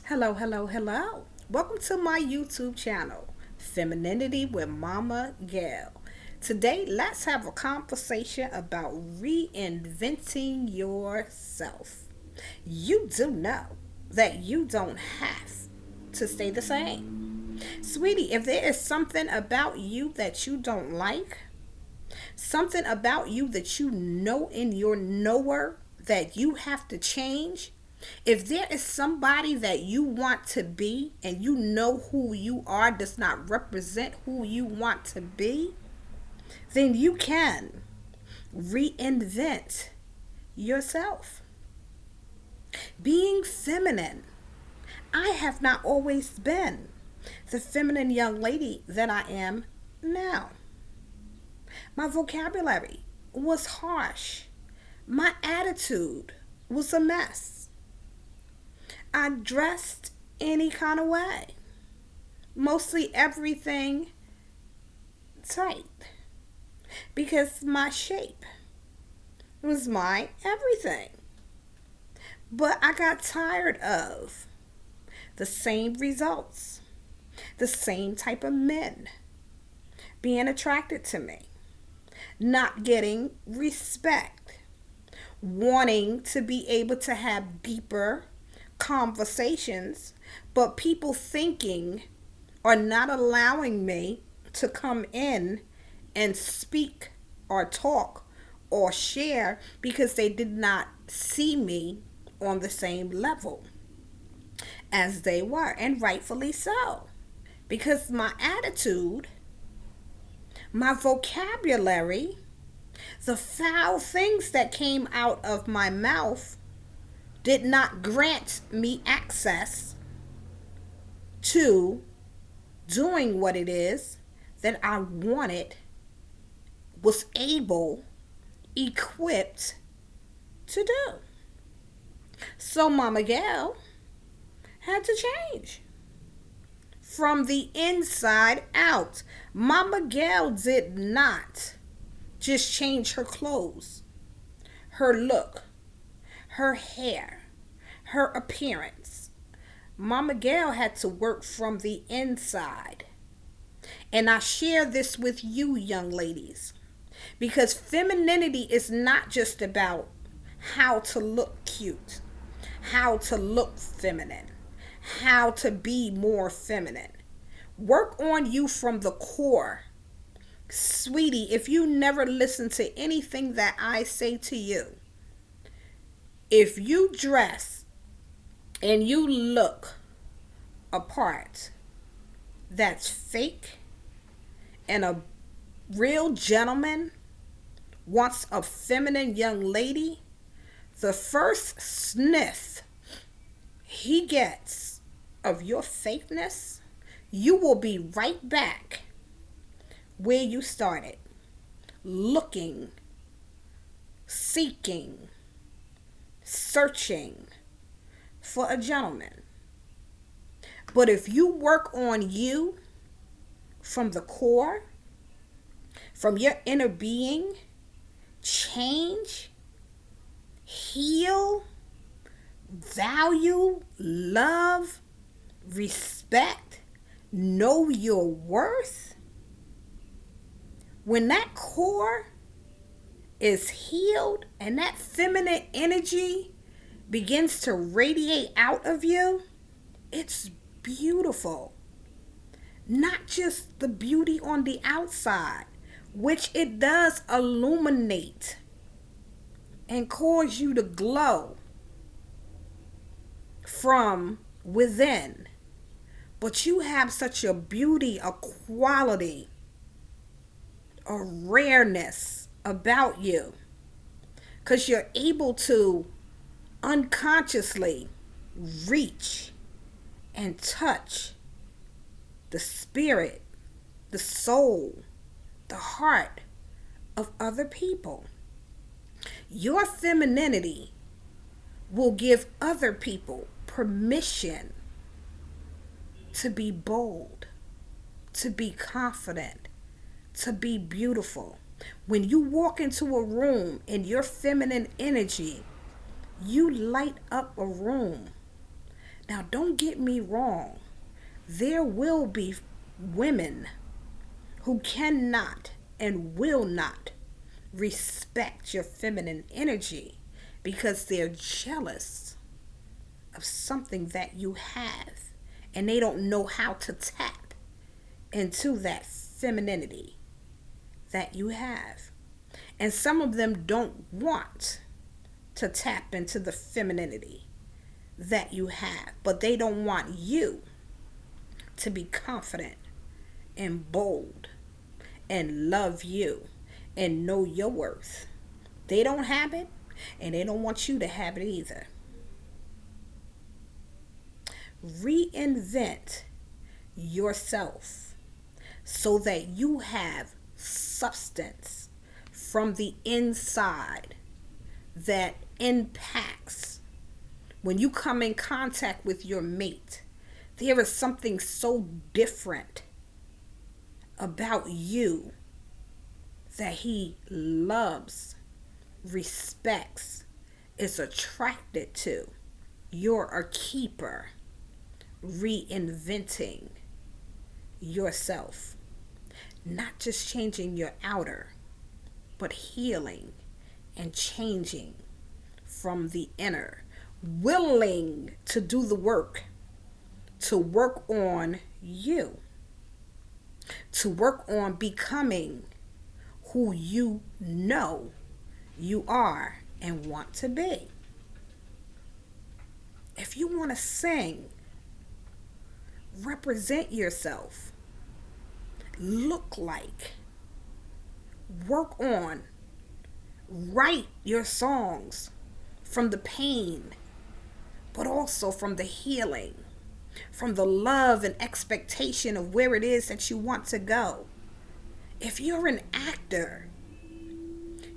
Hello, hello, hello. Welcome to my YouTube channel, Femininity with Momma Gail. Today, let's have a conversation about reinventing yourself. You do know that you don't have to stay the same. Sweetie, if there is something about you that you don't like, something about you that you know in your knower that you have to change, if there is somebody that you want to be and you know who you are does not represent who you want to be, then you can reinvent yourself. Being feminine. I have not always been the feminine young lady that I am now. My vocabulary was harsh. My attitude was a mess. I dressed any kind of way. Mostly everything tight. Because my shape was my everything. But I got tired of the same results, the same type of men being attracted to me, not getting respect, wanting to be able to have deeper conversations, but people thinking or not allowing me to come in and speak or talk or share because they did not see me on the same level as they were, and rightfully so, because my attitude, my vocabulary, the foul things that came out of my mouth did not grant me access to doing what it is that I wanted, was able, equipped to do. So Momma Gail had to change from the inside out. Momma Gail did not just change her clothes, her look, her hair, her appearance. Momma Gail had to work from the inside. And I share this with you, young ladies, because femininity is not just about how to look cute, how to look feminine, how to be more feminine. Work on you from the core. Sweetie, if you never listen to anything that I say to you, if you dress and you look a part that's fake and a real gentleman wants a feminine young lady, the first sniff he gets of your fakeness, you will be right back where you started, looking, seeking, searching for a gentleman. But if you work on you from the core, from your inner being, change, heal, value, love, respect, know your worth, when that core is healed and that feminine energy begins to radiate out of you, it's beautiful. Not just the beauty on the outside, which it does illuminate and cause you to glow from within. But you have such a beauty, a quality, a rareness about you, because you're able to unconsciously reach and touch the spirit, the soul, the heart of other people. Your femininity will give other people permission to be bold, to be confident, to be beautiful. When you walk into a room in your feminine energy, you light up a room. Now, don't get me wrong. There will be women who cannot and will not respect your feminine energy because they're jealous of something that you have and they don't know how to tap into that femininity that you have. And some of them don't want to tap into the femininity that you have, but they don't want you to be confident and bold and love you and know your worth. They don't have it, and they don't want you to have it either. Reinvent yourself so that you have substance from the inside that impacts when you come in contact with your mate. There is something so different about you that he loves, respects, is attracted to. You're a keeper. Reinventing yourself. Not just changing your outer, but healing and changing from the inner. Willing to do the work, to work on you, to work on becoming who you know you are and want to be. If you want to sing, represent yourself, look like, work on, write your songs from the pain, but also from the healing, from the love and expectation of where it is that you want to go. If you're an actor,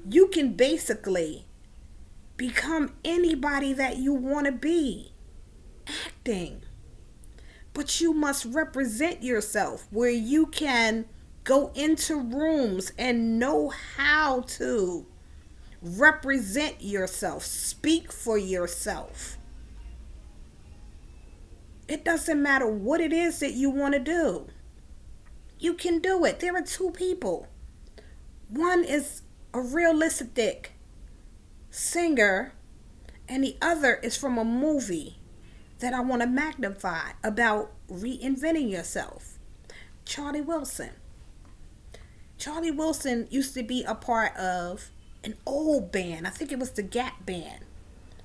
you can basically become anybody that you want to be acting. But you must represent yourself where you can go into rooms and know how to represent yourself, speak for yourself. It doesn't matter what it is that you want to do. You can do it. There are two people. One is a realistic singer, and the other is from a movie that I want to magnify about reinventing yourself. Charlie Wilson. Charlie Wilson used to be a part of an old band. I think it was the Gap Band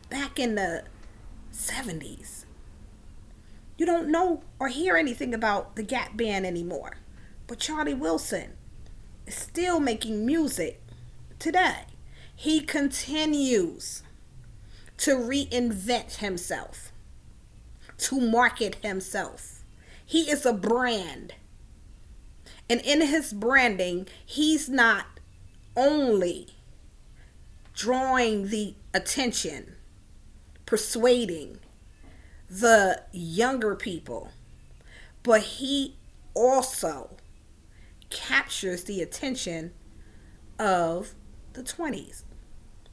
back in the 70s. You don't know or hear anything about the Gap Band anymore. But Charlie Wilson is still making music today. He continues to reinvent himself, to market himself. He is a brand. And in his branding, he's not only drawing the attention, persuading the younger people, but he also captures the attention of the 20s,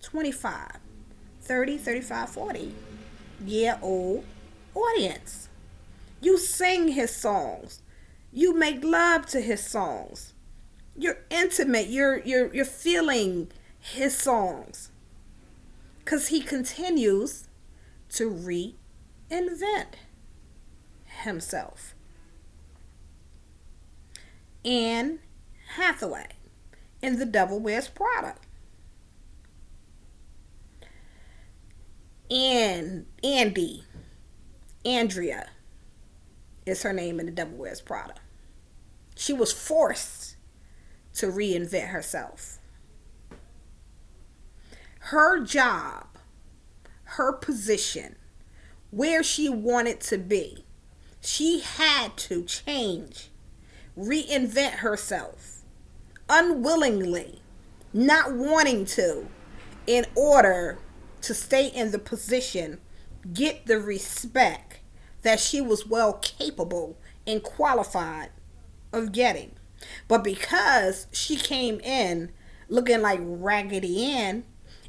25, 30, 35, 40 year old audience. You sing his songs. You make love to his songs. You're intimate. You're feeling his songs. Because he continues to reinvent himself. Anne Hathaway in The Devil Wears Prada. Andrea is her name in The Devil Wears Prada. She was forced to reinvent herself. Her job, her position, where she wanted to be, she had to change, reinvent herself, unwillingly, not wanting to, in order to stay in the position, get the respect that she was well capable and qualified of getting. But because she came in looking like Raggedy Ann,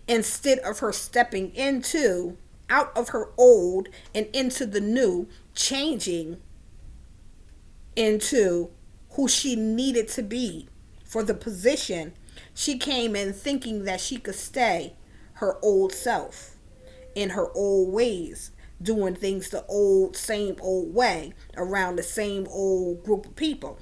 instead of her stepping into out of her old and into the new, changing into who she needed to be for the position. She came in thinking that she could stay her old self in her old ways, doing things the same old way around the same old group of people.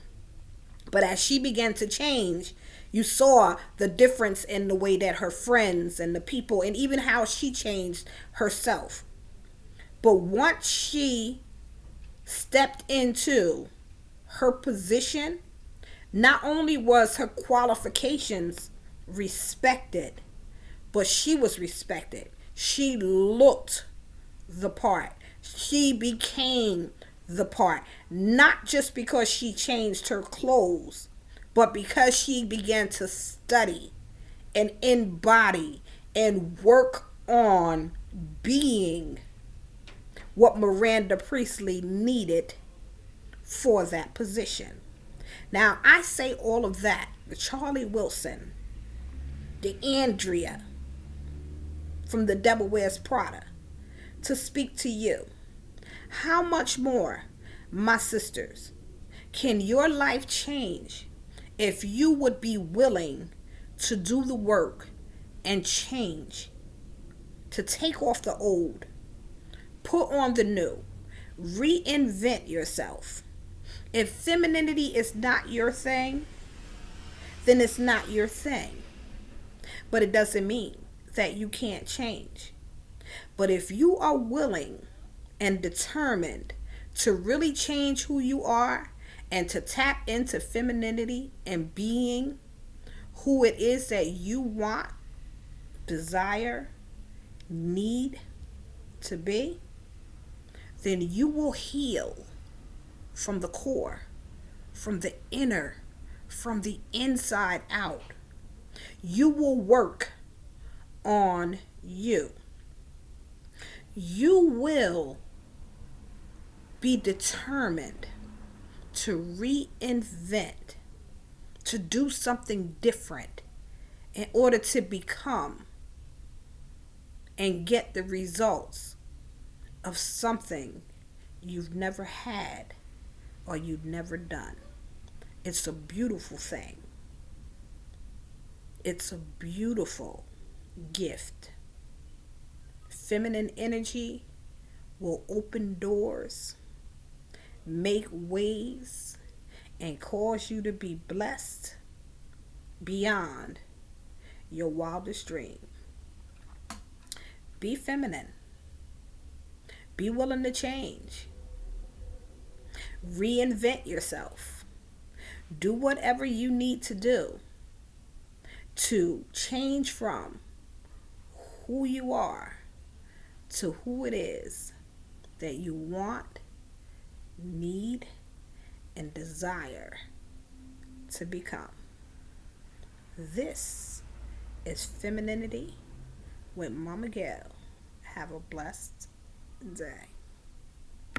But as she began to change, you saw the difference in the way that her friends and the people, and even how she changed herself. But once she stepped into her position, not only was her qualifications respected, but she was respected. She looked the part. She became the part. Not just because she changed her clothes, but because she began to study and embody and work on being what Miranda Priestley needed for that position. Now, I say all of that, the Charlie Wilson, the Andrea from The Devil Wears Prada, to speak to you. How much more, my sisters, can your life change if you would be willing to do the work and change, to take off the old, put on the new, reinvent yourself? If femininity is not your thing, then it's not your thing. But it doesn't mean that you can't change. But if you are willing and determined to really change who you are and to tap into femininity and being who it is that you want, desire, need to be, then you will heal from the core, from the inner, from the inside out. You will work on you. You will be determined to reinvent, to do something different in order to become and get the results of something you've never had or you've never done. It's a beautiful thing. It's a beautiful gift. Feminine energy will open doors, make ways, and cause you to be blessed beyond your wildest dream. Be feminine. Be willing to change. Reinvent yourself. Do whatever you need to do to change from who you are to who it is that you want, need, and desire to become. This is Femininity with Momma Gail. Have a blessed day.